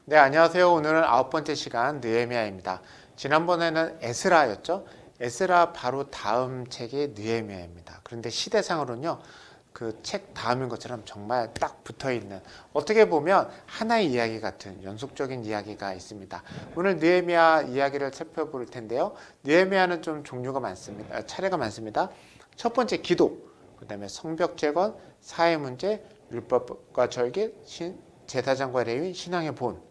네, 안녕하세요. 오늘은 9번째 시간 느헤미야입니다. 지난번에는 에스라였죠. 에스라 바로 다음 책이 느헤미야입니다. 그런데 시대상으로는요, 그 책 다음인 것처럼 정말 딱 붙어 있는, 어떻게 보면 하나의 이야기 같은 연속적인 이야기가 있습니다. 오늘 느헤미야 이야기를 살펴볼 텐데요. 느헤미야는 좀 종류가 많습니다. 차례가 많습니다. 첫 번째 기도, 그다음에 성벽 재건, 사회 문제, 율법과 절기, 제사장과 레위, 신앙의 본.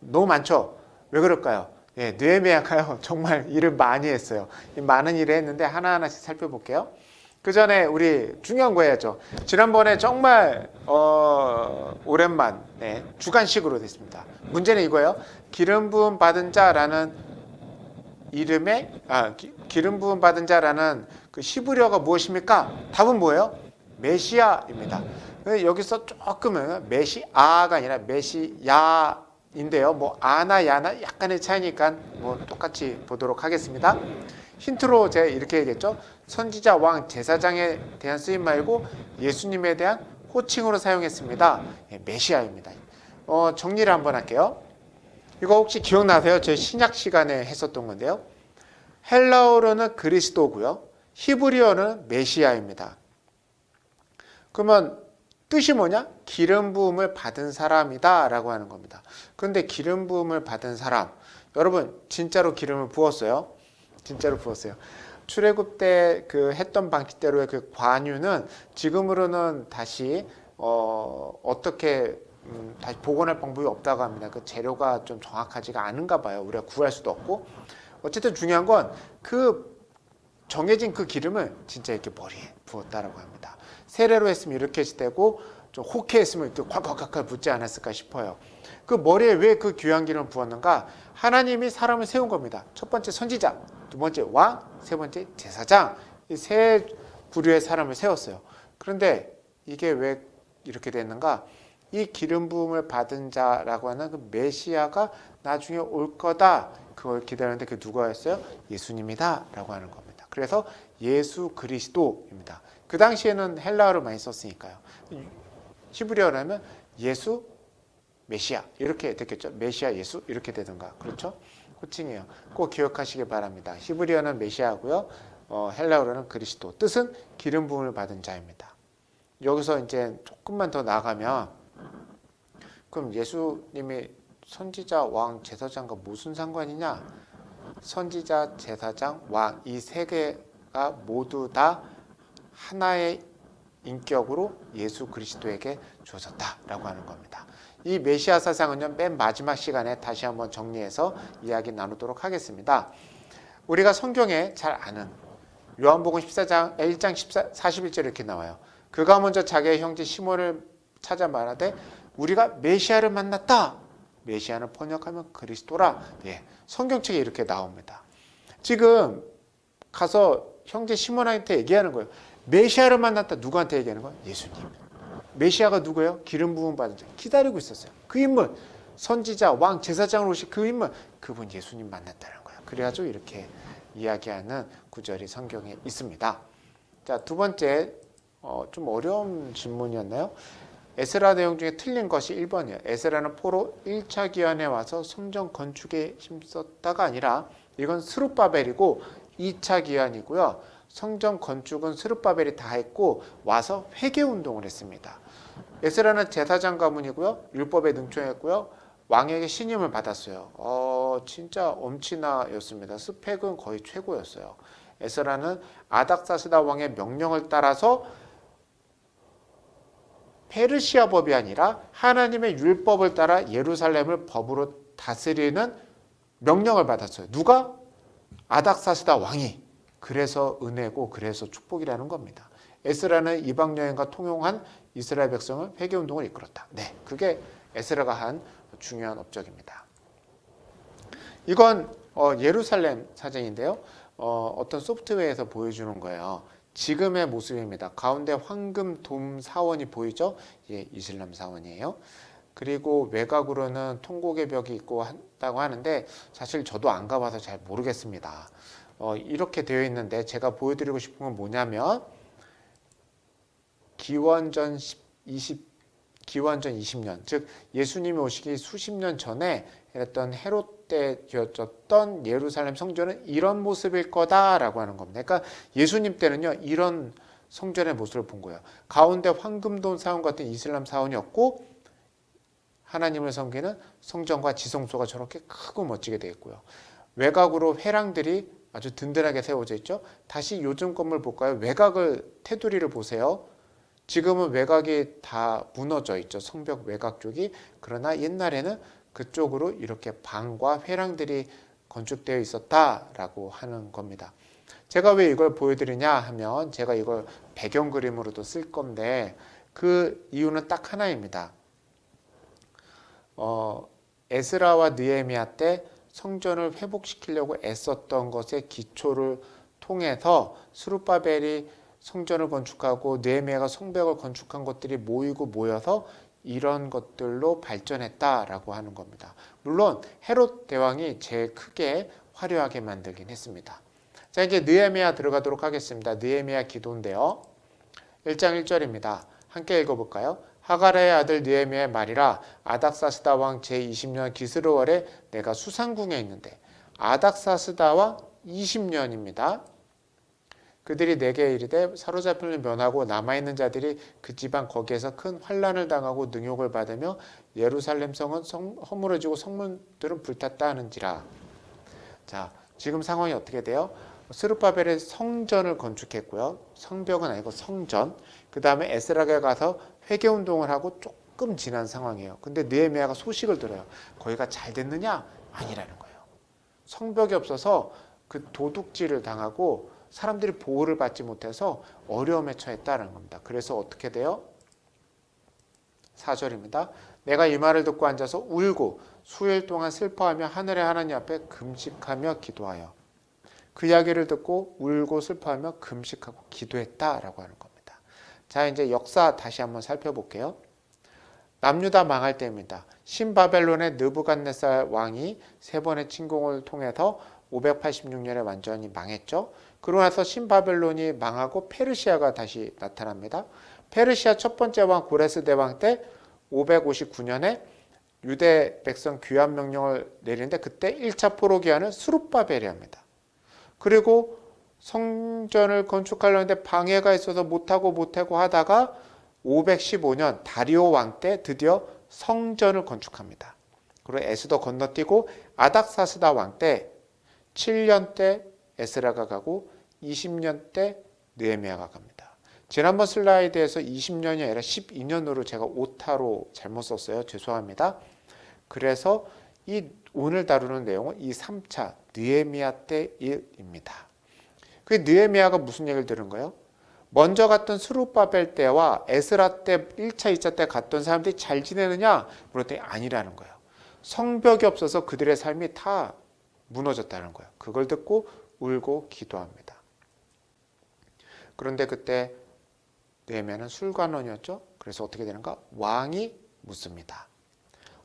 너무 많죠? 왜 그럴까요? 예, 느헤미야가요 정말 일을 많이 했어요. 많은 일을 했는데 하나하나씩 살펴볼게요. 그 전에 우리 중요한 거 해야죠. 지난번에 정말 오랜만 주간식으로 됐습니다. 문제는 이거예요. 기름 부음 받은 자라는 기름 부음 받은 자라는 그 히브리어가 무엇입니까? 답은 뭐예요? 메시아입니다. 여기서 조금은 메시아가 아니라 메시야인데요. 뭐 아나 야나 약간의 차이니까 뭐 똑같이 보도록 하겠습니다. 힌트로 제가 이렇게 얘기했죠. 선지자, 왕, 제사장에 대한 쓰임 말고 예수님에 대한 호칭으로 사용했습니다. 메시아입니다. 정리를 한번 할게요. 이거 혹시 기억나세요? 저희 신약 시간에 했었던 건데요. 헬라어로는 그리스도고요. 히브리어는 메시아입니다. 그러면 뜻이 뭐냐? 기름 부음을 받은 사람이다 라고 하는 겁니다. 그런데 기름 부음을 받은 사람, 여러분 진짜로 기름을 부었어요? 진짜로 부었어요. 출애굽 때 그 했던 방식대로의 그 관유는 지금으로는 다시 어떻게 다시 복원할 방법이 없다고 합니다. 그 재료가 좀 정확하지가 않은가 봐요. 우리가 구할 수도 없고. 어쨌든 중요한 건 그 정해진 그 기름을 진짜 이렇게 머리에 부었다라고 합니다. 세례로 했으면 이렇게 되고 좀 호케했으면 이렇게 콸콸콸콸 붙지 않았을까 싶어요. 그 머리에 왜 그 귀한 기름을 부었는가? 하나님이 사람을 세운 겁니다. 첫 번째 선지자, 두 번째 왕, 세 번째 제사장. 이 세 부류의 사람을 세웠어요. 그런데 이게 왜 이렇게 됐는가? 이 기름 부음을 받은 자라고 하는 그 메시아가 나중에 올 거다. 그걸 기다렸는데 그 누가였어요? 예수님이다 라고 하는 겁니다. 그래서 예수 그리스도입니다. 그 당시에는 헬라어를 많이 썼으니까요. 히브리어라면 예수 메시아 이렇게 됐겠죠. 메시아 예수 이렇게 되던가. 그렇죠? 호칭이에요. 꼭 기억하시기 바랍니다. 히브리어는 메시아고요. 헬라어로는 그리스도. 뜻은 기름 부음을 받은 자입니다. 여기서 이제 조금만 더 나가면 그럼 예수님이 선지자, 왕, 제사장과 무슨 상관이냐? 선지자, 제사장, 왕 이 세 개가 모두 다 하나의 인격으로 예수 그리스도에게 주어졌다라고 하는 겁니다. 이 메시아 사상은요, 맨 마지막 시간에 다시 한번 정리해서 이야기 나누도록 하겠습니다. 우리가 성경에 잘 아는 요한복음 14장 1장 41절 이렇게 나와요. 그가 먼저 자기의 형제 시몬을 찾아 말하되 우리가 메시아를 만났다. 메시아는 번역하면 그리스도라. 예, 성경책에 이렇게 나옵니다. 지금 가서 형제 시몬한테 얘기하는 거예요. 메시아를 만났다. 누구한테 얘기하는 거예요? 예수님. 메시아가 누구예요? 기름 부음 받은 자. 기다리고 있었어요. 그 인물, 선지자, 왕, 제사장으로 오신 그 인물, 그분 예수님 만났다는 거예요. 그래가지고 이렇게 이야기하는 구절이 성경에 있습니다. 자, 두 번째, 좀 어려운 질문이었나요? 에스라 내용 중에 틀린 것이 1번이에요. 에스라는 포로 1차 기한에 와서 성전 건축에 힘썼다가 아니라 이건 스룹바벨이고 2차 기한이고요. 성전 건축은 스룹바벨이 다 했고 와서 회개운동을 했습니다. 에스라는 제사장 가문이고요. 율법에 능통했고요. 왕에게 신임을 받았어요. 진짜 엄친아였습니다. 스펙은 거의 최고였어요. 에스라는 아닥사스다 왕의 명령을 따라서 페르시아 법이 아니라 하나님의 율법을 따라 예루살렘을 법으로 다스리는 명령을 받았어요. 누가? 아닥사스다 왕이. 그래서 은혜고 그래서 축복이라는 겁니다. 에스라는 이방 여행과 통용한 이스라엘 백성을 회개운동을 이끌었다. 네, 그게 에스라가 한 중요한 업적입니다. 이건 예루살렘 사진인데요. 어떤 소프트웨어에서 보여주는 거예요. 지금의 모습입니다. 가운데 황금 돔 사원이 보이죠? 예, 이슬람 사원이에요. 그리고 외곽으로는 통곡의 벽이 있고 한다고 하는데 사실 저도 안 가봐서 잘 모르겠습니다. 이렇게 되어 있는데 제가 보여드리고 싶은 건 뭐냐면 기원전 기원전 20년, 즉 예수님이 오시기 수십 년 전에 했던 헤롯 때 지어졌던 예루살렘 성전은 이런 모습일 거다라고 하는 겁니다. 그러니까 예수님 때는요 이런 성전의 모습을 본 거예요. 가운데 황금돈 사원 같은 이슬람 사원이었고 하나님을 섬기는 성전과 지성소가 저렇게 크고 멋지게 되어 있고요. 외곽으로 회랑들이 아주 든든하게 세워져 있죠. 다시 요즘 건물 볼까요? 외곽을 테두리를 보세요. 지금은 외곽이 다 무너져 있죠. 성벽 외곽 쪽이. 그러나 옛날에는 그쪽으로 이렇게 방과 회랑들이 건축되어 있었다라고 하는 겁니다. 제가 왜 이걸 보여드리냐 하면 제가 이걸 배경 그림으로도 쓸 건데 그 이유는 딱 하나입니다. 에스라와 느헤미야 때 성전을 회복시키려고 애썼던 것의 기초를 통해서 스룹바벨이 성전을 건축하고 느헤미야가 성벽을 건축한 것들이 모여서 이런 것들로 발전했다라고 하는 겁니다. 물론 헤롯 대왕이 제일 크게 화려하게 만들긴 했습니다. 자, 이제 느헤미야 들어가도록 하겠습니다. 느헤미야 기도인데요. 1장 1절입니다. 함께 읽어볼까요? 하가랴의 아들 느헤미야의 말이라 아닥사스다 왕 제20년 기스르월에 내가 수상궁에 있는데 아닥사스다 왕 20년입니다. 그들이 내게 이르되 사로잡힘을 면하고 남아있는 자들이 그 지방 거기에서 큰 환난을 당하고 능욕을 받으며 예루살렘 성은 허물어지고 성문들은 불탔다 하는지라. 자, 지금 상황이 어떻게 돼요? 스룹바벨의 성전을 건축했고요. 성벽은 아니고 성전. 그 다음에 에스라가 가서 회개운동을 하고 조금 지난 상황이에요. 근데 느헤미야가 소식을 들어요. 거기가 잘 됐느냐? 아니라는 거예요. 성벽이 없어서 그 도둑질을 당하고 사람들이 보호를 받지 못해서 어려움에 처했다는 겁니다. 그래서 어떻게 돼요? 4절입니다. 내가 이 말을 듣고 앉아서 울고 수일 동안 슬퍼하며 하늘의 하나님 앞에 금식하며 기도하여 그 이야기를 듣고 울고 슬퍼하며 금식하고 기도했다라고 하는 겁니다. 자, 이제 역사 다시 한번 살펴볼게요. 남유다 망할 때입니다. 신바벨론의 느부갓네살 왕이 세 번의 침공을 통해서 586년에 완전히 망했죠. 그러고 나서 신바벨론이 망하고 페르시아가 다시 나타납니다. 페르시아 첫 번째 왕 고레스 대왕 때 559년에 유대 백성 귀환 명령을 내리는데 그때 1차 포로기한을 스룹바벨이 합니다. 그리고 성전을 건축하려는데 방해가 있어서 못하고 하다가 515년 다리오 왕 때 드디어 성전을 건축합니다. 그리고 에스더 건너뛰고 아닥사스다 왕 때 7년 때 에스라가 가고 20년 때 느헤미야가 갑니다. 지난번 슬라이드에서 20년이 아니라 12년으로 제가 오타로 잘못 썼어요. 죄송합니다. 그래서 이 오늘 다루는 내용은 이 3차 느헤미야 때 일입니다. 그 느헤미야가 무슨 얘기를 들은 거예요? 먼저 갔던 스룹바벨 때와 에스라 때 1차, 2차 때 갔던 사람들이 잘 지내느냐? 그랬더니 아니라는 거예요. 성벽이 없어서 그들의 삶이 다 무너졌다는 거예요. 그걸 듣고 울고 기도합니다. 그런데 그때 느헤미야는 술관원이었죠. 그래서 어떻게 되는가? 왕이 묻습니다.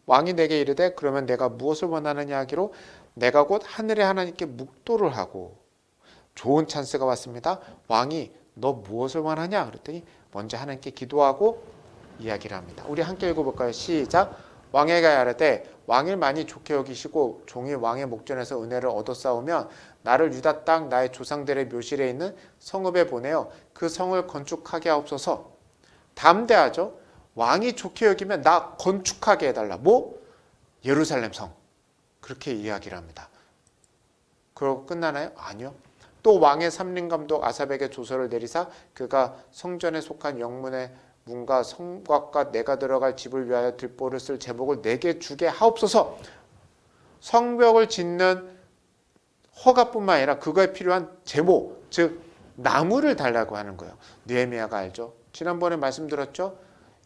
왕이 내게 이르되 그러면 내가 무엇을 원하느냐 하기로 내가 곧 하늘의 하나님께 묵도를 하고 좋은 찬스가 왔습니다. 왕이 너 무엇을 원하냐? 그랬더니 먼저 하나님께 기도하고 이야기를 합니다. 우리 함께 읽어볼까요? 시작. 왕에게 아뢰되 왕을 많이 좋게 여기시고 종이 왕의 목전에서 은혜를 얻었사오면 나를 유다 땅 나의 조상들의 묘실에 있는 성읍에 보내어 그 성을 건축하게 하옵소서. 담대하죠. 왕이 좋게 여기면 나 건축하게 해달라. 뭐? 예루살렘 성. 그렇게 이야기를 합니다. 그러고 끝나나요? 아니요. 또 왕의 삼림감독 아삽에게 조서를 내리사 그가 성전에 속한 영문의 문과 성곽과 내가 들어갈 집을 위하여 들보를 쓸 제목을 내게 주게 하옵소서. 성벽을 짓는 허가뿐만 아니라 그거에 필요한 제목, 즉 나무를 달라고 하는 거예요. 느헤미야가 알죠. 지난번에 말씀드렸죠.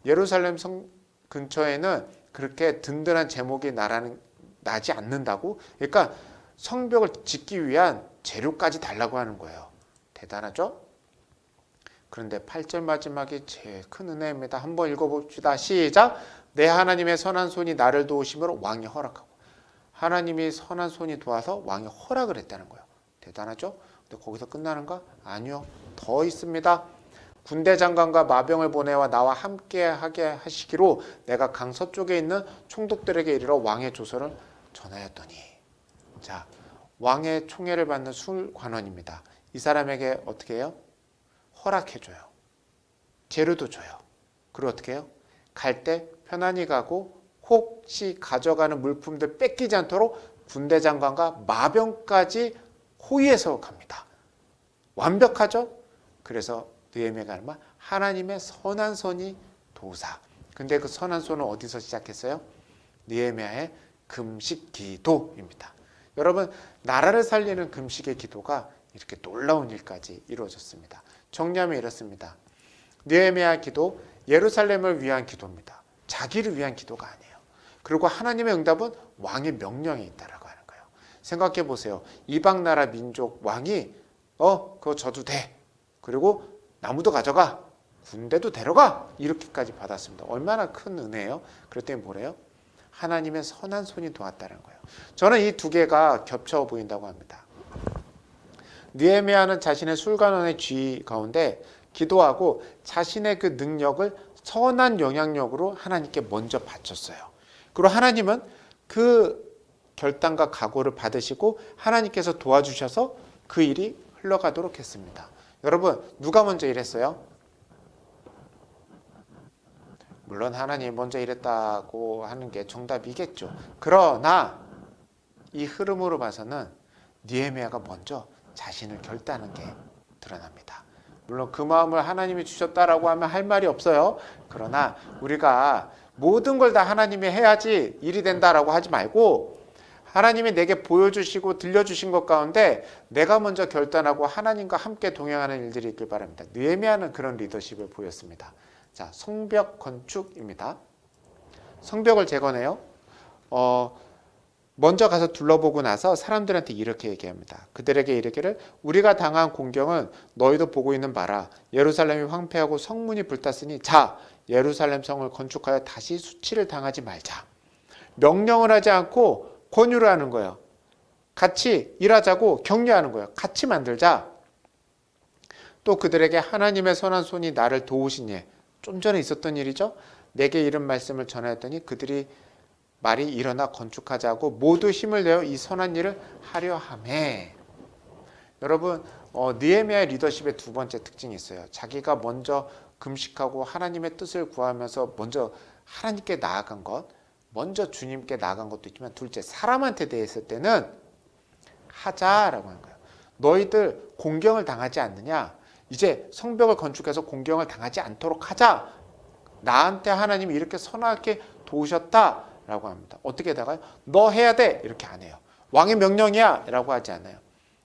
예루살렘 성 근처에는 그렇게 든든한 제목이 나지 않는다고. 그러니까 성벽을 짓기 위한 재료까지 달라고 하는 거예요. 대단하죠? 그런데 8절 마지막이 제일 큰 은혜입니다. 한번 읽어봅시다. 시작. 내 하나님의 선한 손이 나를 도우심으로 왕이 허락하고. 하나님이 선한 손이 도와서 왕이 허락을 했다는 거예요. 대단하죠? 근데 거기서 끝나는가? 아니요. 더 있습니다. 군대 장관과 마병을 보내와 나와 함께하게 하시기로 내가 강 서쪽에 있는 총독들에게 이르러 왕의 조서를 전하였더니. 자, 왕의 총애를 받는 술관원입니다. 이 사람에게 어떻게 해요? 허락해줘요. 재료도 줘요. 그리고 어떻게 해요? 갈 때 편안히 가고 혹시 가져가는 물품들 뺏기지 않도록 군대 장관과 마병까지 호위해서 갑니다. 완벽하죠? 그래서 느헤미야가 얼마? 하나님의 선한 손이 도우사. 근데 그 선한 손은 어디서 시작했어요? 느헤미야의 금식 기도입니다. 여러분, 나라를 살리는 금식의 기도가 이렇게 놀라운 일까지 이루어졌습니다. 정리하면 이렇습니다. 느헤미야 기도, 예루살렘을 위한 기도입니다. 자기를 위한 기도가 아니에요. 그리고 하나님의 응답은 왕의 명령에 있다라고 하는 거예요. 생각해 보세요. 이방 나라 민족 왕이 그거 줘도 돼. 그리고 나무도 가져가. 군대도 데려가. 이렇게까지 받았습니다. 얼마나 큰 은혜예요. 그랬더니 뭐래요? 하나님의 선한 손이 도왔다는 거예요. 저는 이 두 개가 겹쳐 보인다고 합니다. 느헤미야는 자신의 술관원의 지위 가운데 기도하고 자신의 그 능력을 선한 영향력으로 하나님께 먼저 바쳤어요. 그리고 하나님은 그 결단과 각오를 받으시고 하나님께서 도와주셔서 그 일이 흘러가도록 했습니다. 여러분, 누가 먼저 일했어요? 물론 하나님이 먼저 일했다고 하는 게 정답이겠죠. 그러나 이 흐름으로 봐서는 느헤미야가 먼저 자신을 결단하는 게 드러납니다. 물론 그 마음을 하나님이 주셨다라고 하면 할 말이 없어요. 그러나 우리가 모든 걸 다 하나님이 해야지 일이 된다라고 하지 말고 하나님이 내게 보여주시고 들려주신 것 가운데 내가 먼저 결단하고 하나님과 함께 동행하는 일들이 있길 바랍니다. 느헤미야는 그런 리더십을 보였습니다. 자, 성벽 건축입니다. 성벽을 재건해요. 먼저 가서 둘러보고 나서 사람들한테 이렇게 얘기합니다. 그들에게 이르기를 우리가 당한 공경은 너희도 보고 있는 바라. 예루살렘이 황폐하고 성문이 불탔으니 자, 예루살렘 성을 건축하여 다시 수치를 당하지 말자. 명령을 하지 않고 권유를 하는 거예요. 같이 일하자고 격려하는 거예요. 같이 만들자. 또 그들에게 하나님의 선한 손이 나를 도우신 예. 좀 전에 있었던 일이죠. 내게 이런 말씀을 전하였더니 그들이 말이 일어나 건축하자고 모두 힘을 내어 이 선한 일을 하려 하매. 여러분, 느헤미야의 리더십의 두 번째 특징이 있어요. 자기가 먼저 금식하고 하나님의 뜻을 구하면서 먼저 하나님께 나아간 것, 먼저 주님께 나아간 것도 있지만 둘째, 사람한테 대했을 때는 하자라고 하는 거예요. 너희들 공경을 당하지 않느냐? 이제 성벽을 건축해서 공경을 당하지 않도록 하자. 나한테 하나님이 이렇게 선하게 도우셨다라고 합니다. 어떻게 나가요? 너 해야 돼 이렇게 안 해요. 왕의 명령이야 라고 하지 않아요.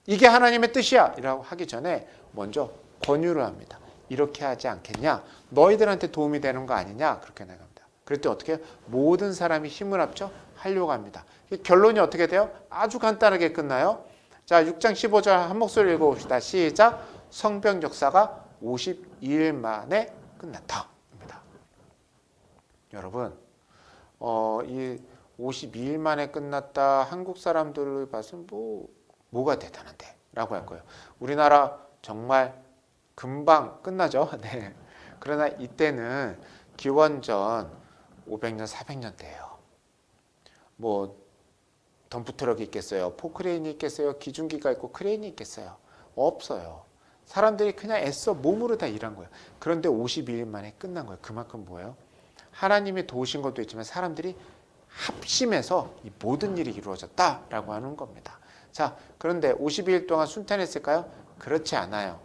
이게 하나님의 뜻이야 라고 하기 전에 먼저 권유를 합니다. 이렇게 하지 않겠냐? 너희들한테 도움이 되는 거 아니냐? 그렇게 나갑니다. 그랬더니 어떻게 해요? 모든 사람이 힘을 합쳐 하려고 합니다. 결론이 어떻게 돼요? 아주 간단하게 끝나요. 자, 6장 15절 한 목소리 읽어봅시다. 시작. 성벽 역사가 52일 만에 끝났다. 입니다. 여러분, 이 52일 만에 끝났다. 한국 사람들을 봐서는 뭐가 대단한데? 라고 할 거예요. 우리나라 정말 금방 끝나죠. 네. 그러나 이때는 기원전 500년, 400년 대예요. 뭐 덤프트럭이 있겠어요? 포크레인이 있겠어요? 기중기가 있고 크레인이 있겠어요? 없어요. 사람들이 그냥 애써 몸으로 다 일한 거예요. 그런데 52일 만에 끝난 거예요. 그만큼 뭐예요? 하나님이 도우신 것도 있지만 사람들이 합심해서 이 모든 일이 이루어졌다라고 하는 겁니다. 자, 그런데 52일 동안 순탄했을까요? 그렇지 않아요.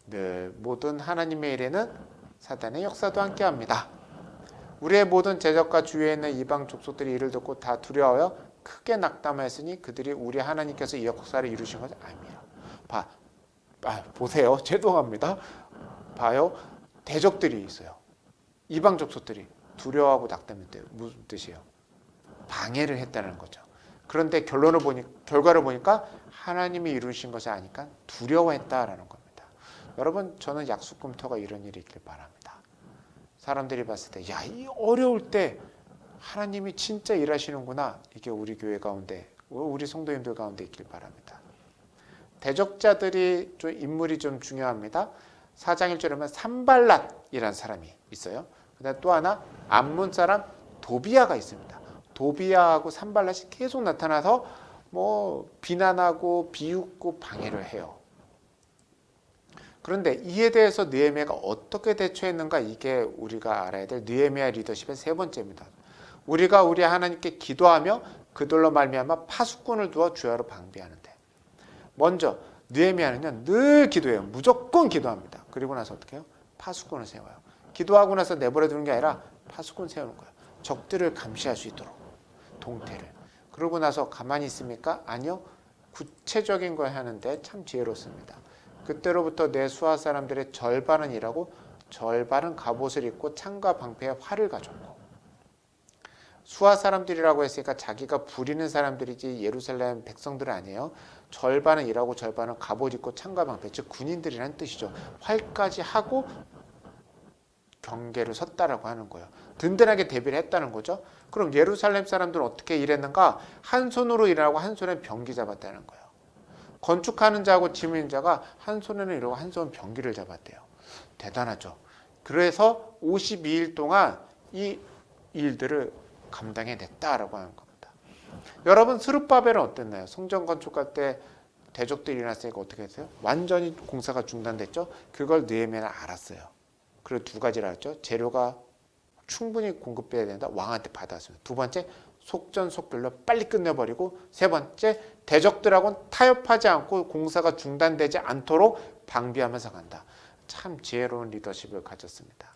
늘 모든 하나님의 일에는 사단의 역사도 함께합니다. 우리의 모든 제적과 주위에 있는 이방 족속들이 이를 듣고 다 두려워요. 크게 낙담하였으니 그들이 우리 하나님께서 이 역사를 이루신 것을 알미라. 보세요. 죄송합니다. 봐요. 대적들이 있어요. 이방 족속들이 두려워하고 낙담했대요. 무슨 뜻이에요? 방해를 했다는 거죠. 그런데 결과를 보니까 하나님이 이루신 것이 아니까 두려워했다라는 겁니다. 여러분, 저는 약수금토가 이런 일이 있길 바랍니다. 사람들이 봤을 때, 야, 이 어려울 때 하나님이 진짜 일하시는구나. 이게 우리 교회 가운데, 우리 성도님들 가운데 있길 바랍니다. 대적자들이 인물이 좀 중요합니다. 4장 1절에 보면 산발랏이라는 사람이 있어요. 그다음 또 하나 암몬 사람 도비아가 있습니다. 도비아하고 산발랏이 계속 나타나서 뭐 비난하고 비웃고 방해를 해요. 그런데 이에 대해서 느헤미야가 어떻게 대처했는가, 이게 우리가 알아야 될 느헤미야 리더십의 세 번째입니다. 우리가 우리 하나님께 기도하며 그들로 말미암아 파수꾼을 두어 주야로 방비하는데, 먼저 느헤미야는요 늘 기도해요. 무조건 기도합니다. 그리고 나서 어떻게 해요? 파수꾼을 세워요. 기도하고 나서 내버려 두는 게 아니라 파수꾼 세우는 거예요. 적들을 감시할 수 있도록 동태를. 그러고 나서 가만히 있습니까? 아니요. 구체적인 걸 하는데 참 지혜롭습니다. 그때로부터 내 수하 사람들의 절반은 일하고 절반은 갑옷을 입고 창과 방패에 활을 가졌고, 수하 사람들이라고 했으니까 자기가 부리는 사람들이지 예루살렘 백성들은 아니에요. 절반은 일하고 절반은 갑옷 입고 창과 방패, 즉 군인들이라는 뜻이죠. 활까지 하고 경계를 섰다라고 하는 거예요. 든든하게 대비를 했다는 거죠. 그럼 예루살렘 사람들은 어떻게 일했는가? 한 손으로 일하고 한 손에 병기 잡았다는 거예요. 건축하는 자하고 짐 있는 자가 한 손에는 이러고 한 손은 병기를 잡았대요. 대단하죠. 그래서 52일 동안 이 일들을 감당해냈다라고 하는 겁니다. 여러분, 스룹바벨은 어땠나요? 성전 건축할 때 대적들이 일어났으니까 어떻게 했어요? 완전히 공사가 중단됐죠. 그걸 느헤미야는 알았어요. 그리고 두 가지를 알았죠. 재료가 충분히 공급돼야 된다. 왕한테 받았습니다. 두 번째, 속전속결로 빨리 끝내버리고, 세 번째, 대적들하고는 타협하지 않고 공사가 중단되지 않도록 방비하면서 간다. 참 지혜로운 리더십을 가졌습니다.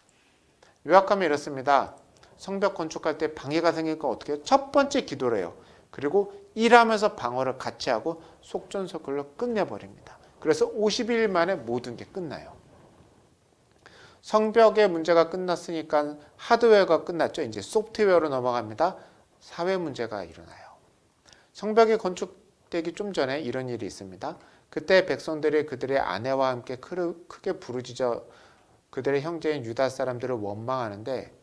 요약하면 이렇습니다. 성벽 건축할 때 방해가 생기니까 어떻게 해요? 첫 번째 기도를 해요. 그리고 일하면서 방어를 같이 하고 속전속결로 끝내버립니다. 그래서 50일 만에 모든 게 끝나요. 성벽의 문제가 끝났으니까 하드웨어가 끝났죠. 이제 소프트웨어로 넘어갑니다. 사회 문제가 일어나요. 성벽이 건축되기 좀 전에 이런 일이 있습니다. 그때 백성들이 그들의 아내와 함께 크게 부르짖어 그들의 형제인 유다 사람들을 원망하는데,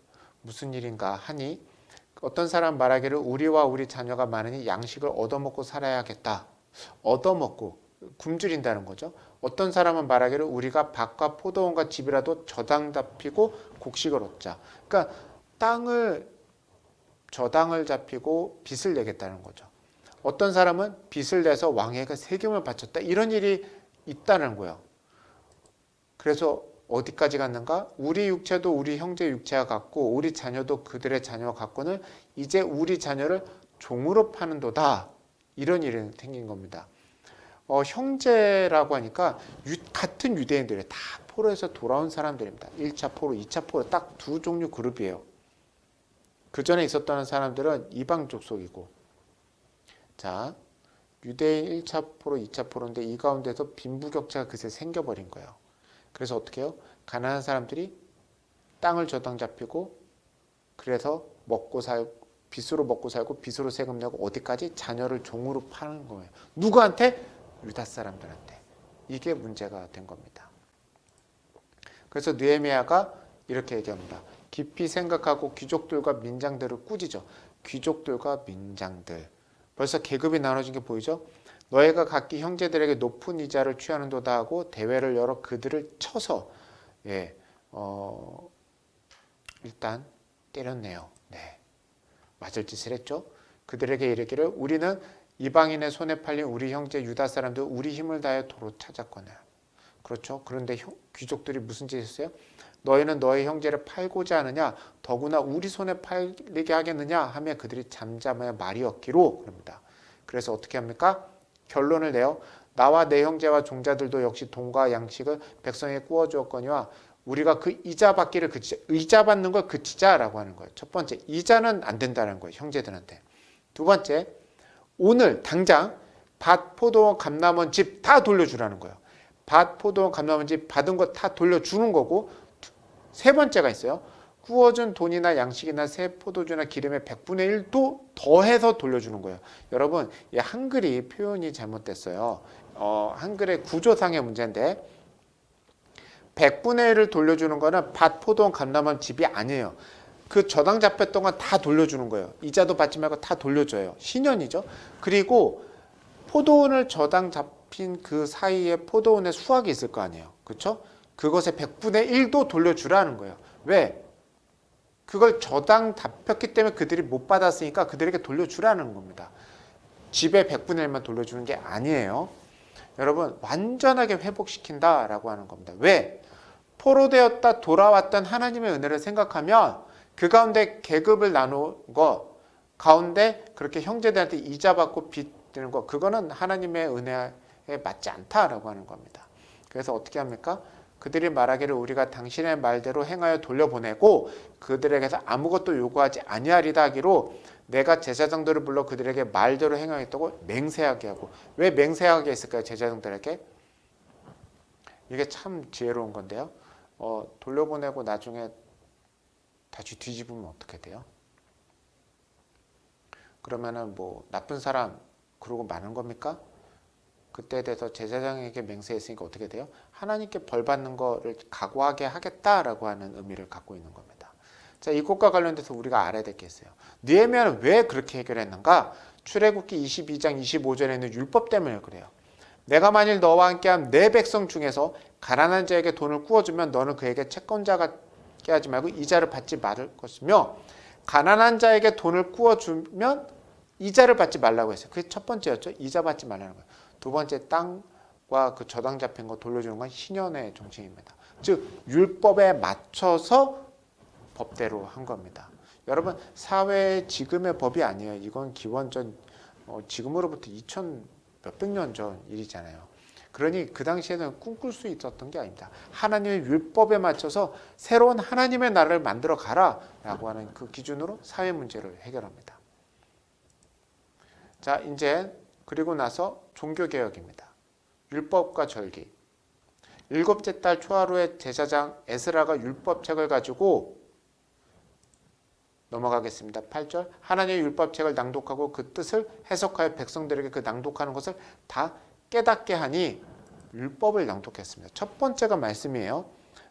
무슨 일인가 하니 어떤 사람 말하기를 우리와 우리 자녀가 많으니 양식을 얻어먹고 살아야겠다. 얻어먹고 굶주린다는 거죠. 어떤 사람은 말하기를 우리가 밭과 포도원과 집이라도 저당 잡히고 곡식을 얻자. 그러니까 저당을 잡히고 빚을 내겠다는 거죠. 어떤 사람은 빚을 내서 왕에게 세금을 바쳤다. 이런 일이 있다는 거예요. 그래서 어디까지 갔는가? 우리 육체도 우리 형제 육체와 같고 우리 자녀도 그들의 자녀와 같고는 이제 우리 자녀를 종으로 파는도다. 이런 일이 생긴 겁니다. 형제라고 하니까 같은 유대인들이 다 포로에서 돌아온 사람들입니다. 1차 포로, 2차 포로 딱 두 종류 그룹이에요. 그 전에 있었던 사람들은 이방 족속이고, 자, 유대인 1차 포로, 2차 포로인데 이 가운데서 빈부격차가 그새 생겨버린 거예요. 그래서 어떻게 해요? 가난한 사람들이 땅을 저당 잡히고, 그래서 빚으로 먹고 살고 빚으로 세금 내고 어디까지? 자녀를 종으로 파는 거예요. 누구한테? 유다 사람들한테. 이게 문제가 된 겁니다. 그래서 느헤미야가 이렇게 얘기합니다. 깊이 생각하고 귀족들과 민장들을 꾸짖어. 귀족들과 민장들. 벌써 계급이 나눠진 게 보이죠? 너희가 각기 형제들에게 높은 이자를 취하는도다 하고 대회를 열어 그들을 쳐서 일단 때렸네요. 네, 맞을 짓을 했죠. 그들에게 이르기를 우리는 이방인의 손에 팔린 우리 형제 유다 사람들 우리 힘을 다해 도로 찾았거늘. 그렇죠. 그런데 귀족들이 무슨 짓을 했어요? 너희는 너희 형제를 팔고자 하느냐? 더구나 우리 손에 팔리게 하겠느냐? 하며 그들이 잠잠하여 말이 없기로 그럽니다. 그래서 어떻게 합니까? 결론을 내요. 나와 내 형제와 종자들도 역시 돈과 양식을 백성에게 구워주었거니와 우리가 그 이자 받기를 그치자. 이자 받는 걸 그치자라고 하는 거예요. 첫 번째, 이자는 안 된다는 거예요. 형제들한테. 두 번째, 오늘 당장 밭, 포도원, 감남원, 집 다 돌려주라는 거예요. 밭, 포도원, 감남원, 집 받은 거 다 돌려주는 거고, 세 번째가 있어요. 구워준 돈이나 양식이나 새 포도주나 기름의 100분의 1도 더해서 돌려주는 거예요. 여러분, 이 한글이 표현이 잘못됐어요. 한글의 구조상의 문제인데 100분의 1을 돌려주는 거는 밭, 포도원, 감남원, 집이 아니에요. 그 저당 잡혔던 건 다 돌려주는 거예요. 이자도 받지 말고 다 돌려줘요. 신현이죠. 그리고 포도원을 저당 잡힌 그 사이에 포도원에 수확이 있을 거 아니에요. 그렇죠? 그것의 100분의 1도 돌려주라는 거예요. 왜? 그걸 저당 잡혔기 때문에 그들이 못 받았으니까 그들에게 돌려주라는 겁니다. 집의 100분의 1만 돌려주는 게 아니에요. 여러분, 완전하게 회복시킨다라고 하는 겁니다. 왜? 포로되었다 돌아왔던 하나님의 은혜를 생각하면 그 가운데 계급을 나눈 거 가운데 그렇게 형제들한테 이자 받고 빚 드는 거, 그거는 하나님의 은혜에 맞지 않다라고 하는 겁니다. 그래서 어떻게 합니까? 그들이 말하기를 우리가 당신의 말대로 행하여 돌려보내고 그들에게서 아무것도 요구하지 아니하리다 하기로 내가 제사장들을 불러 그들에게 말대로 행하겠다고 맹세하게 하고. 왜 맹세하게 했을까요? 제사장들에게? 이게 참 지혜로운 건데요. 돌려보내고 나중에 다시 뒤집으면 어떻게 돼요? 그러면은 뭐 나쁜 사람 그러고 마는 겁니까? 그때에 대해서 제사장에게 맹세했으니까 어떻게 돼요? 하나님께 벌 받는 거를 각오하게 하겠다라고 하는 의미를 갖고 있는 겁니다. 자, 이것과 관련돼서 우리가 알아야 될 게 있어요. 느헤미야는 왜 그렇게 해결했는가? 출애굽기 22장 25절에 있는 율법 때문에 그래요. 내가 만일 너와 함께한 내 백성 중에서 가난한 자에게 돈을 구워주면 너는 그에게 채권자가 깨 하지 말고 이자를 받지 말을 것이며, 가난한 자에게 돈을 구워주면 이자를 받지 말라고 했어요. 그게 첫 번째였죠. 이자 받지 말라는 거예요. 두 번째, 땅과 그 저당 잡힌 거 돌려주는 건 신현의 정책입니다. 즉 율법에 맞춰서 법대로 한 겁니다. 여러분, 사회의 지금의 법이 아니에요. 이건 기원전 지금으로부터 2000 몇백 년 전 일이잖아요. 그러니 그 당시에는 꿈꿀 수 있었던 게 아닙니다. 하나님의 율법에 맞춰서 새로운 하나님의 나라를 만들어 가라라고 하는 그 기준으로 사회 문제를 해결합니다. 자, 이제 그리고 나서 종교개혁입니다. 율법과 절기. 7째 달 초하루에 제사장 에스라가 율법책을 가지고, 넘어가겠습니다. 8절. 하나님의 율법책을 낭독하고 그 뜻을 해석하여 백성들에게 그 낭독하는 것을 다 깨닫게 하니 율법을 낭독했습니다. 첫 번째가 말씀이에요.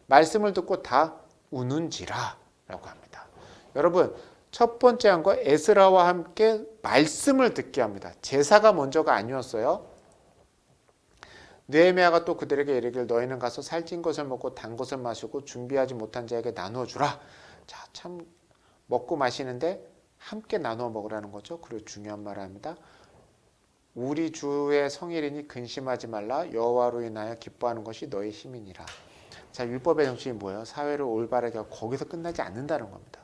말씀을 듣고 다 우는지라 라고 합니다. 여러분, 첫 번째 한 거 에스라와 함께 말씀을 듣게 합니다. 제사가 먼저가 아니었어요. 느헤미야가 또 그들에게 이르기를 너희는 가서 살찐 것을 먹고 단 것을 마시고 준비하지 못한 자에게 나누어 주라. 자, 참 먹고 마시는데 함께 나누어 먹으라는 거죠. 그리고 중요한 말을 합니다. 우리 주의 성일이니 근심하지 말라. 여호와로 인하여 기뻐하는 것이 너의 힘이니라. 자, 율법의 정신이 뭐예요? 사회를 올바르게 하고 거기서 끝나지 않는다는 겁니다.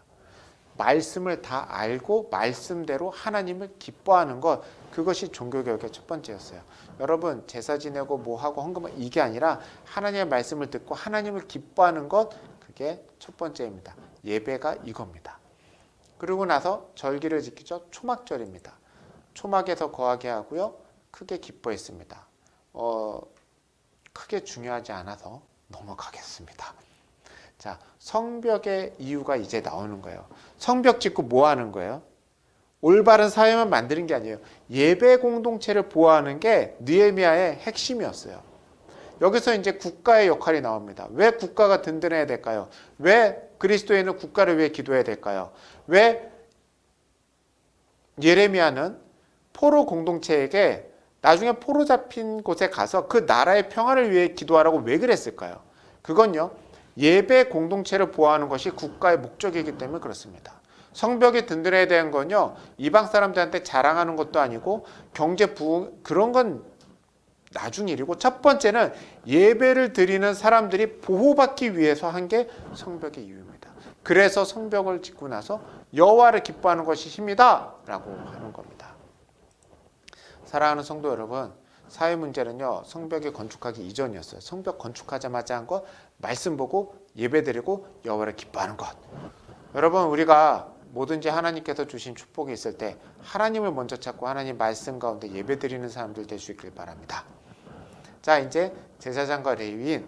말씀을 다 알고 말씀대로 하나님을 기뻐하는 것, 그것이 종교개혁의 첫 번째였어요. 여러분, 제사 지내고 뭐하고 헌금하고 이게 아니라 하나님의 말씀을 듣고 하나님을 기뻐하는 것, 그게 첫 번째입니다. 예배가 이겁니다. 그리고 나서 절기를 지키죠. 초막절입니다. 초막에서 거하게 하고요. 크게 기뻐했습니다. 크게 중요하지 않아서 넘어가겠습니다. 자, 성벽의 이유가 이제 나오는 거예요. 성벽 짓고 뭐 하는 거예요? 올바른 사회만 만드는 게 아니에요. 예배 공동체를 보호하는 게 느헤미야의 핵심이었어요. 여기서 이제 국가의 역할이 나옵니다. 왜 국가가 든든해야 될까요? 왜 그리스도인은 국가를 위해 기도해야 될까요? 왜 예레미야는 포로 공동체에게 나중에 포로 잡힌 곳에 가서 그 나라의 평화를 위해 기도하라고 왜 그랬을까요? 그건요, 예배 공동체를 보호하는 것이 국가의 목적이기 때문에 그렇습니다. 성벽이 든든해야 되는 건요, 이방 사람들한테 자랑하는 것도 아니고 경제 부흥 그런 건 나중 일이고, 첫 번째는 예배를 드리는 사람들이 보호받기 위해서 한 게 성벽의 이유입니다. 그래서 성벽을 짓고 나서 여호와를 기뻐하는 것이 힘이다 라고 하는 겁니다. 사랑하는 성도 여러분, 사회 문제는요, 성벽이 건축하기 이전이었어요. 성벽 건축하자마자 한 것, 말씀 보고 예배 드리고 여호와를 기뻐하는 것. 여러분, 우리가 뭐든지 하나님께서 주신 축복이 있을 때 하나님을 먼저 찾고 하나님 말씀 가운데 예배 드리는 사람들 될 수 있길 바랍니다. 자, 이제 제사장과 레위인,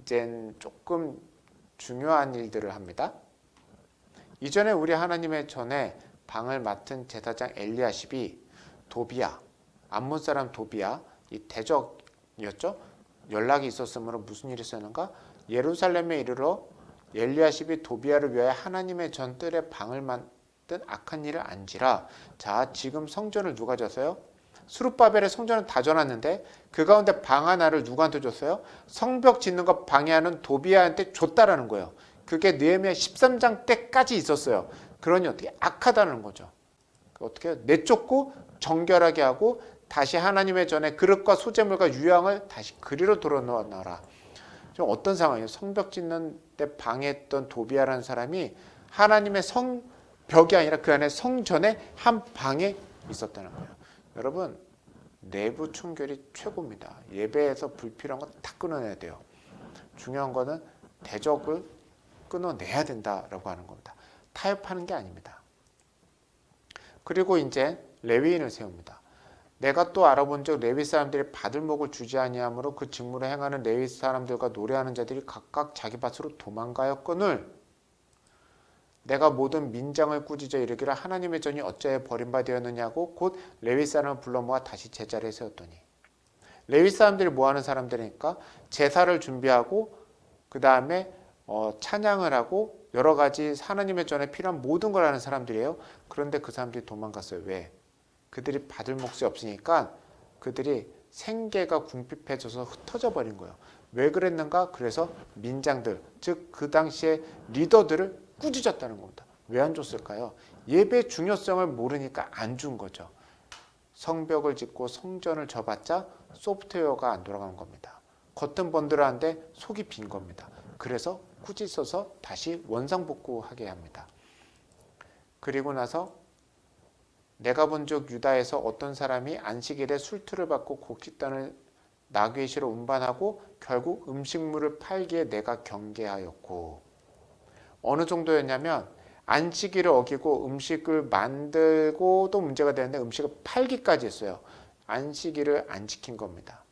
이젠 조금 중요한 일들을 합니다. 이전에 우리 하나님의 전에 방을 맡은 제사장 엘리야십이 도비야, 암몬 사람 도비야, 이 대적이었죠. 연락이 있었으므로 무슨 일이 있었는가? 예루살렘에 이르러 엘리야십이 도비야를 위하여 하나님의 전뜰에 방을 만든 악한 일을 안지라. 자, 지금 성전을 누가 졌어요? 스룹바벨의 성전은 다 져놨는데 그 가운데 방 하나를 누구한테 줬어요? 성벽 짓는 거 방해하는 도비아한테 줬다라는 거예요. 그게 느헤미야 13장 때까지 있었어요. 그러니 어떻게 악하다는 거죠. 어떻게 내쫓고 정결하게 하고 다시 하나님의 전에 그릇과 소재물과 유향을 다시 그리로 돌아놓아라. 좀 어떤 상황이에요? 성벽 짓는 때 방해했던 도비아라는 사람이 하나님의 성벽이 아니라 그 안에 성전의 한 방에 있었다는 거예요. 여러분, 내부 청결이 최고입니다. 예배에서 불필요한 건 다 끊어내야 돼요. 중요한 거는 대적을 끊어내야 된다라고 하는 겁니다. 타협하는 게 아닙니다. 그리고 이제 레위인을 세웁니다. 내가 또 알아본즉 레위 사람들이 받을 목을 주지 아니하므로 그 직무를 행하는 레위 사람들과 노래하는 자들이 각각 자기 밭으로 도망가였거늘 내가 모든 민장을 꾸짖어 이르기를 하나님의 전이 어찌하여 버림받았느냐고 곧 레위 사람을 불러 모아 다시 제자리에 세웠더니 레위 사람들이 뭐하는 사람들이니까 제사를 준비하고 그 다음에 찬양을 하고 여러 가지 하나님의 전에 필요한 모든 걸 하는 사람들이에요. 그런데 그 사람들이 도망갔어요. 왜? 그들이 받을 몫이 없으니까 그들이 생계가 궁핍해져서 흩어져 버린 거예요. 왜 그랬는가? 그래서 민장들, 즉 그 당시에 리더들을 꾸짖었다는 겁니다. 왜 안 줬을까요? 예배의 중요성을 모르니까 안 준 거죠. 성벽을 짓고 성전을 져봤자 소프트웨어가 안 돌아간 겁니다. 겉은 번들어한데 속이 빈 겁니다. 그래서 꾸짖어서 다시 원상복구하게 합니다. 그리고 나서 내가 본즉 유다에서 어떤 사람이 안식일에 술투를 받고 곡식단을 나귀시로 운반하고 결국 음식물을 팔기에 내가 경계하였고 어느 정도였냐면 안식일을 어기고 음식을 만들고도 문제가 되는데 음식을 팔기까지 했어요. 안식일을 안 지킨 겁니다.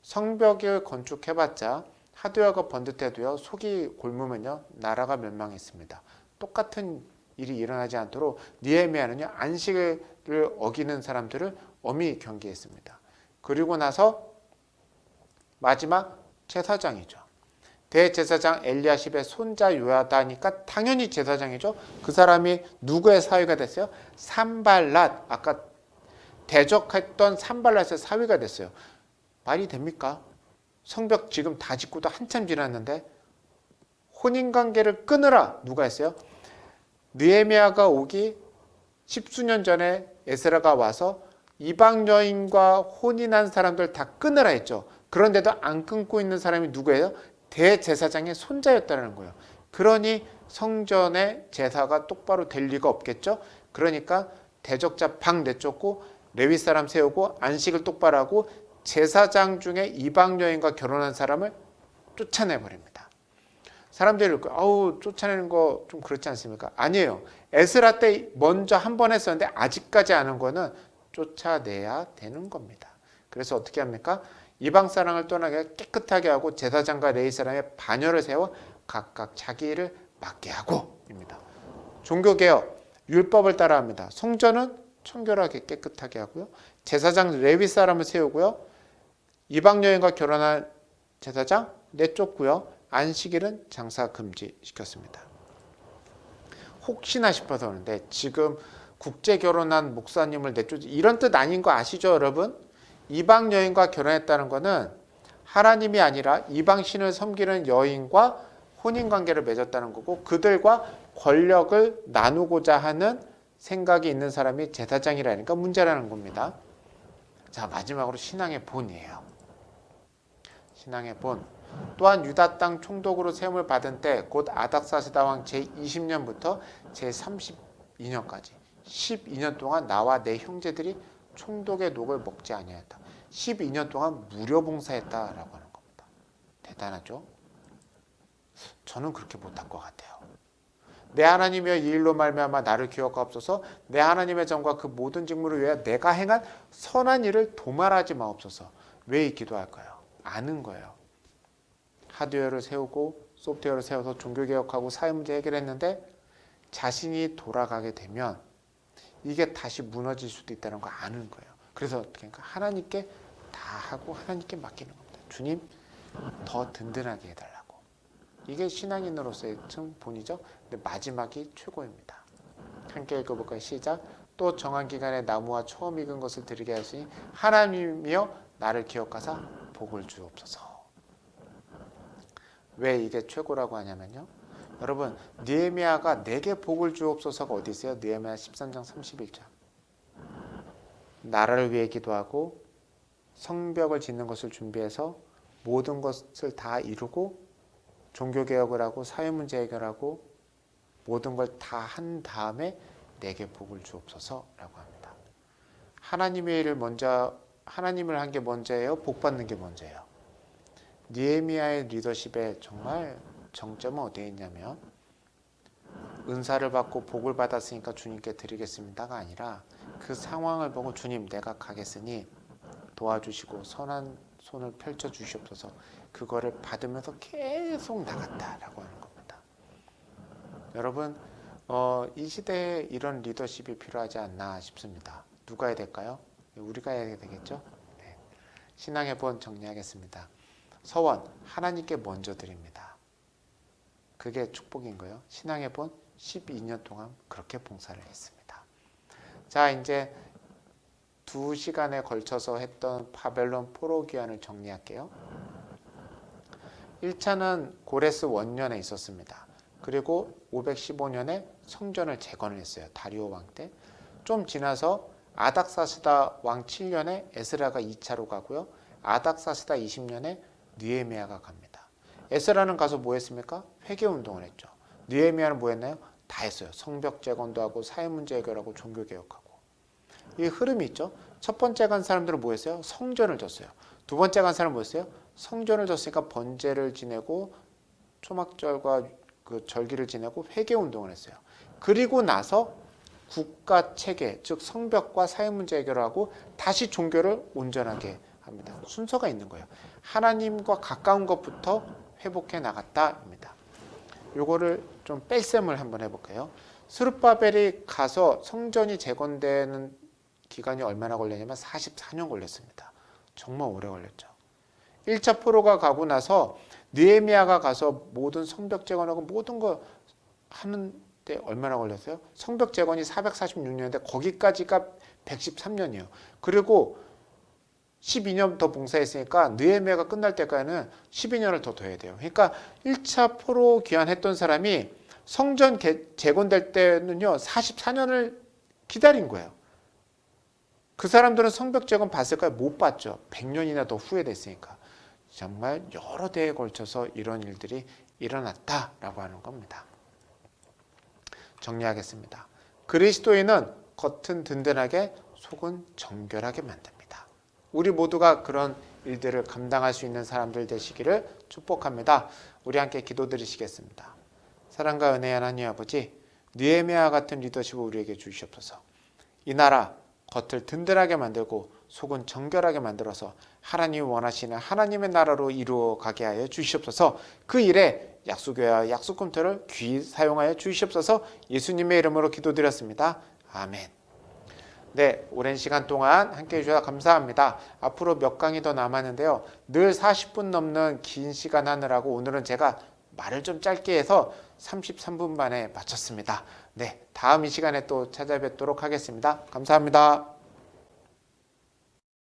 성벽을 건축해봤자 하도야가 번듯해도요 속이 곪으면요 나라가 멸망했습니다. 똑같은 일이 일어나지 않도록 느헤미야는요 안식을 어기는 사람들을 엄히 경계했습니다. 그리고 나서 마지막 제사장이죠. 대제사장 엘리야십의 손자 요야다니까 당연히 제사장이죠. 그 사람이 누구의 사위가 됐어요? 산발랏, 아까 대적했던 산발랏의 사위가 됐어요. 말이 됩니까? 성벽 지금 다 짓고도 한참 지났는데 혼인관계를 끊으라 누가 했어요? 느헤미야가 오기 십수년 전에 에스라가 와서 이방 여인과 혼인한 사람들 다 끊으라 했죠. 그런데도 안 끊고 있는 사람이 누구예요? 대제사장의 손자였다는 거예요. 그러니 성전의 제사가 똑바로 될 리가 없겠죠. 그러니까 대적자 방 내쫓고 레위 사람 세우고 안식을 똑바로 하고 제사장 중에 이방 여인과 결혼한 사람을 쫓아내버립니다. 사람들이 아우 쫓아내는 거 좀 그렇지 않습니까? 아니에요. 에스라 때 먼저 한 번 했었는데 아직까지 안 한 거는 쫓아내야 되는 겁니다. 그래서 어떻게 합니까? 이방 사람을 떠나게 깨끗하게 하고 제사장과 레위 사람의 반열을 세워 각각 자기 일을 맡게 하고 입니다. 종교개혁, 율법을 따라합니다. 성전은 청결하게 깨끗하게 하고요. 제사장 레위 사람을 세우고요. 이방 여인과 결혼한 제사장 내쫓고요. 안식일은 장사 금지시켰습니다. 혹시나 싶어서 그러는데 지금 국제 결혼한 목사님을 내쫓지 이런 뜻 아닌 거 아시죠 여러분? 이방 여인과 결혼했다는 것은 하나님이 아니라 이방 신을 섬기는 여인과 혼인관계를 맺었다는 거고 그들과 권력을 나누고자 하는 생각이 있는 사람이 제사장이라니까 문제라는 겁니다. 자, 마지막으로 신앙의 본이에요. 신앙의 본. 또한 유다 땅 총독으로 세움을 받은 때 곧 아닥사스다 왕 제20년부터 제32년까지 12년 동안 나와 내 형제들이 총독의 녹을 먹지 아니하였다. 12년 동안 무료 봉사했다라고 하는 겁니다. 대단하죠? 저는 그렇게 못할 것 같아요. 내 하나님이여 이 일로 말미암아 나를 기억하옵소서. 내 하나님의 전과 그 모든 직무를 위하여 내가 행한 선한 일을 도말하지 마옵소서. 왜 이 기도할까요? 아는 거예요. 하드웨어를 세우고 소프트웨어를 세워서 종교개혁하고 사회문제 해결했는데 자신이 돌아가게 되면 이게 다시 무너질 수도 있다는 거 아는 거예요. 그래서 어떻게 하니까 하나님께 다 하고 하나님께 맡기는 겁니다. 주님 더 든든하게 해달라고. 이게 신앙인으로서의 참 본이죠. 근데 마지막이 최고입니다. 함께 읽어볼까요? 시작. 또 정한 기간에 나무와 처음 익은 것을 드리게 하시니 하나님이여 나를 기억하사 복을 주옵소서. 왜 이게 최고라고 하냐면요. 여러분 느헤미야가 내게 복을 주옵소서가 어디 있어요? 느헤미야 13장 31절. 나라를 위해 기도하고 성벽을 짓는 것을 준비해서 모든 것을 다 이루고 종교개혁을 하고 사회문제 해결하고 모든 걸 다 한 다음에 내게 복을 주옵소서라고 합니다. 하나님의 일을 먼저 하나님을 한 게 먼저예요? 복 받는 게 먼저예요? 느헤미야의 리더십에 정말 정점은 어디에 있냐면 은사를 받고 복을 받았으니까 주님께 드리겠습니다가 아니라 그 상황을 보고 주님 내가 가겠으니 도와주시고 선한 손을 펼쳐 주시옵소서. 그거를 받으면서 계속 나갔다라고 하는 겁니다. 여러분 이 시대에 이런 리더십이 필요하지 않나 싶습니다. 누가 해야 될까요? 우리가 해야 되겠죠? 네. 신앙의 본 정리하겠습니다. 서원 하나님께 먼저 드립니다. 그게 축복인 거예요. 신앙의 본 12년 동안 그렇게 봉사를 했습니다. 자 이제 2시간에 걸쳐서 했던 바벨론 포로 귀환을 정리할게요. 1차는 고레스 원년에 있었습니다. 그리고 515년에 성전을 재건을 했어요. 다리오 왕 때. 좀 지나서 아닥사스다 왕 7년에 에스라가 2차로 가고요. 아닥사스다 20년에 느헤미야가 갑니다. 에스라는 가서 뭐 했습니까? 회개운동을 했죠. 느헤미야는 뭐 했나요? 다 했어요. 성벽 재건도 하고 사회문제 해결하고 종교개혁하고. 이 흐름이 있죠. 첫 번째 간 사람들은 뭐 했어요? 성전을 졌어요. 두 번째 간 사람은 뭐 했어요? 성전을 졌으니까 번제를 지내고 초막절과 그 절기를 지내고 회개운동을 했어요. 그리고 나서 국가 체계, 즉 성벽과 사회문제 해결을 하고 다시 종교를 온전하게 합니다. 순서가 있는 거예요. 하나님과 가까운 것부터 회복해 나갔다입니다. 요거를 좀 뺄셈을 한번 해볼까요? 스룹바벨이 가서 성전이 재건되는 기간이 얼마나 걸렸냐면 44년 걸렸습니다. 정말 오래 걸렸죠. 1차 포로가 가고 나서 느헤미야가 가서 모든 성벽 재건하고 모든 거 하는데 얼마나 걸렸어요? 성벽 재건이 446년인데 거기까지가 113년이에요. 그리고 12년 더 봉사했으니까 느헤미야가 끝날 때까지는 12년을 더 해야 돼요. 그러니까 1차 포로 귀환했던 사람이 성전 재건될 때는요 44년을 기다린 거예요. 그 사람들은 성벽 재건 봤을까요? 못 봤죠. 100년이나 더 후회됐으니까. 정말 여러 대에 걸쳐서 이런 일들이 일어났다라고 하는 겁니다. 정리하겠습니다. 그리스도인은 겉은 든든하게 속은 정결하게 만듭니다. 우리 모두가 그런 일들을 감당할 수 있는 사람들 되시기를 축복합니다. 우리 함께 기도드리시겠습니다. 사랑과 은혜의 하나님 아버지, 느헤미야 같은 리더십을 우리에게 주시옵소서. 이 나라 겉을 든든하게 만들고 속은 정결하게 만들어서 하나님이 원하시는 하나님의 나라로 이루어가게 하여 주시옵소서. 그 일에 약수교회와 약수꿈터를 귀히 사용하여 주시옵소서. 예수님의 이름으로 기도드렸습니다. 아멘. 네, 오랜 시간 동안 함께해 주셔서 감사합니다. 앞으로 몇 강이 더 남았는데요. 늘 40분 넘는 긴 시간 하느라고 오늘은 제가 말을 좀 짧게 해서 33분 만에 마쳤습니다. 네, 다음 이 시간에 또 찾아뵙도록 하겠습니다. 감사합니다.